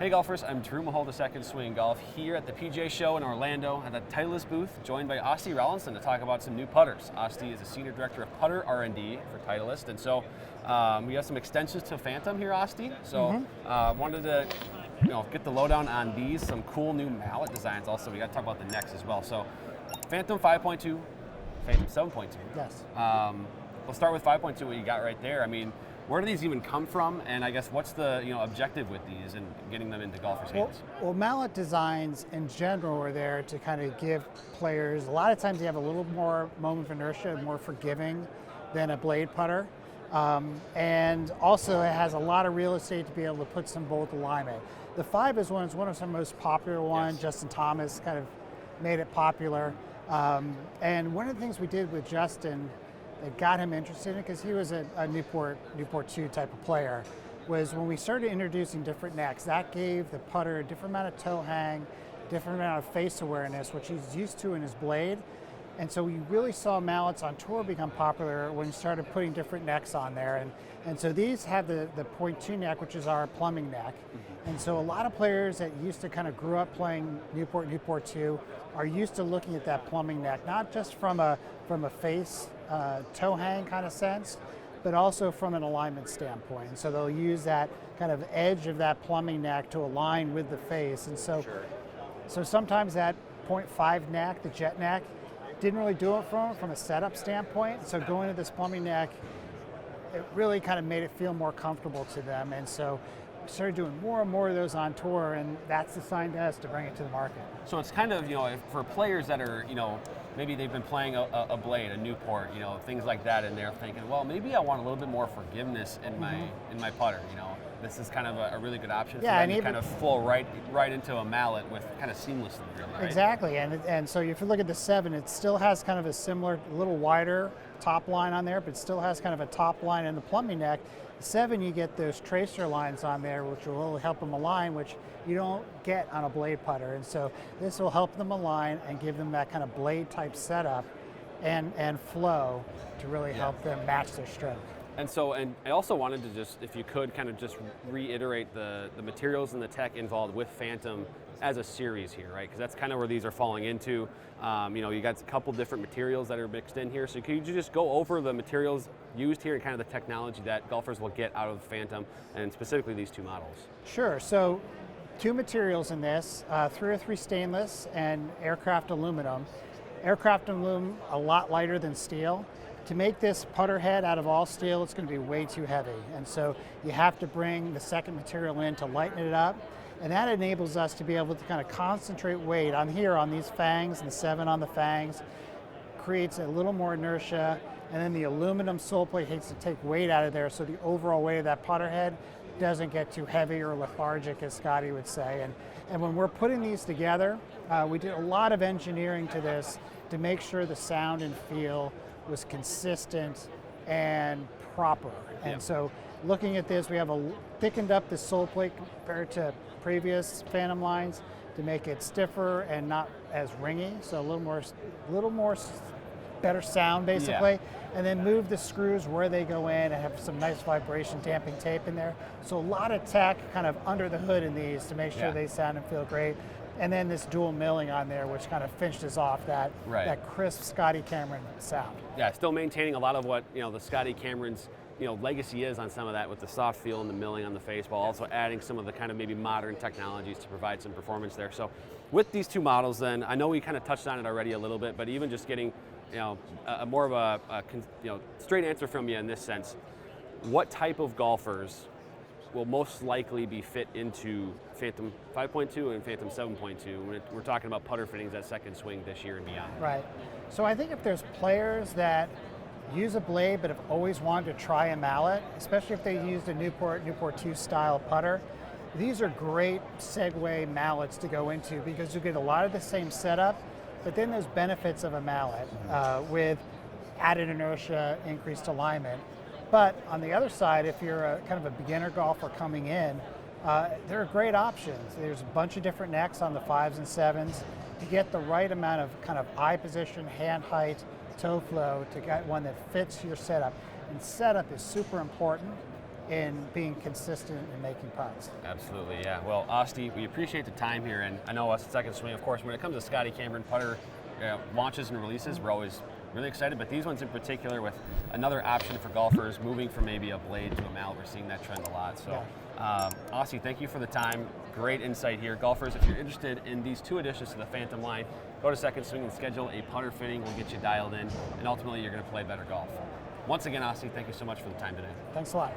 Hey golfers, I'm Drew Mahowald of Second Swing Golf here at the PGA Show in Orlando at the Titleist booth, joined by Austie Rollinson to talk about some new putters. Austie is a Senior Director of Putter R&D for Titleist, and so we have some extensions to Phantom here, Austie. So wanted to get the lowdown on these, some cool new mallet designs also. We got to talk about the necks as well. So Phantom 5.2, Phantom 7.2. Yes. We'll start with 5.2, what you got right there. I mean, where do these even come from, and I guess what's the objective with these and getting them into golfers' hands? Well, mallet designs in general are there to kind of give players, a lot of times they have a little more moment of inertia, more forgiving than a blade putter. And also it has a lot of real estate to be able to put some bolt alignment. The 5 is one of the most popular ones. Yes. Justin Thomas kind of made it popular. And one of the things we did with Justin that got him interested in it, because he was a Newport 2 type of player, was when we started introducing different necks, that gave the putter a different amount of toe hang, different amount of face awareness, which he's used to in his blade. And so we really saw mallets on tour become popular when we started putting different necks on there. And so these have the 0.2 neck, which is our plumbing neck. And so a lot of players that used to kind of grew up playing Newport 2 are used to looking at that plumbing neck, not just from a face toe hang kind of sense, but also from an alignment standpoint. And so they'll use that kind of edge of that plumbing neck to align with the face. And so, so sometimes that 0.5 neck, the jet neck, didn't really do it from a setup standpoint. So going to this plumbing neck, it really kind of made it feel more comfortable to them. And so we started doing more and more of those on tour, and that's the sign to us to bring it to the market. So it's kind of, for players that are, maybe they've been playing a blade, a Newport, things like that, and they're thinking, well, maybe I want a little bit more forgiveness in my putter. This is kind of a really good option for them to kind of flow right into a mallet with kind of seamlessly. Right? Exactly, and so if you look at the 7, it still has kind of a similar, little wider top line on there, but still has kind of a top line in the plumbing neck. The 7, you get those tracer lines on there, which will really help them align, which you don't get on a blade putter. And so this will help them align and give them that kind of blade type setup and flow to really help them match their stroke. And so, and I also wanted to just, if you could, kind of just reiterate the materials and the tech involved with Phantom as a series here, right? Because that's kind of where these are falling into. You got a couple different materials that are mixed in here. So could you just go over the materials used here and kind of the technology that golfers will get out of Phantom, and specifically these 2 models? Sure. So 2 materials in this, 303 stainless and aircraft aluminum. Aircraft aluminum, a lot lighter than steel. To make this putter head out of all steel, it's going to be way too heavy. And so you have to bring the second material in to lighten it up. And that enables us to be able to kind of concentrate weight on these fangs, and the 7 on the fangs, creates a little more inertia. And then the aluminum sole plate takes to take weight out of there, so the overall weight of that putter head doesn't get too heavy or lethargic, as Scotty would say. And when we're putting these together, we did a lot of engineering to this to make sure the sound and feel was consistent and proper. And so looking at this, we have thickened up the sole plate compared to previous Phantom lines to make it stiffer and not as ringy, so a little more better sound basically. And then move the screws where they go in and have some nice vibration damping tape in there. So a lot of tech kind of under the hood in these to make sure they sound and feel great. And then this dual milling on there, which kind of finishes off that crisp Scotty Cameron sound. Yeah, still maintaining a lot of what the Scotty Cameron's legacy is on some of that with the soft feel and the milling on the face, while also adding some of the kind of maybe modern technologies to provide some performance there. So with these 2 models, then I know we kind of touched on it already a little bit, but even just getting more of a straight answer from you in this sense, what type of golfers will most likely be fit into Phantom 5.2 and Phantom 7.2 when we're talking about putter fittings at Second Swing this year and beyond? Right. So I think if there's players that use a blade but have always wanted to try a mallet, especially if they used a Newport 2 style putter, these are great segue mallets to go into, because you get a lot of the same setup, but then there's benefits of a mallet with added inertia, increased alignment. But on the other side, if you're a kind of a beginner golfer coming in, there are great options. There's a bunch of different necks on the 5s and 7s to get the right amount of kind of eye position, hand height, toe flow to get one that fits your setup. And setup is super important. in being consistent in making putts. Absolutely, yeah. Well, Austie, we appreciate the time here, and I know us at Second Swing, of course, when it comes to Scotty Cameron Putter launches and releases, we're always really excited, but these ones in particular with another option for golfers moving from maybe a blade to a mallet, we're seeing that trend a lot. So, Austie, thank you for the time. Great insight here. Golfers, if you're interested in these 2 additions to the Phantom line, go to Second Swing and schedule a putter fitting. We'll get you dialed in, and ultimately you're going to play better golf. Once again, Austie, thank you so much for the time today. Thanks a lot.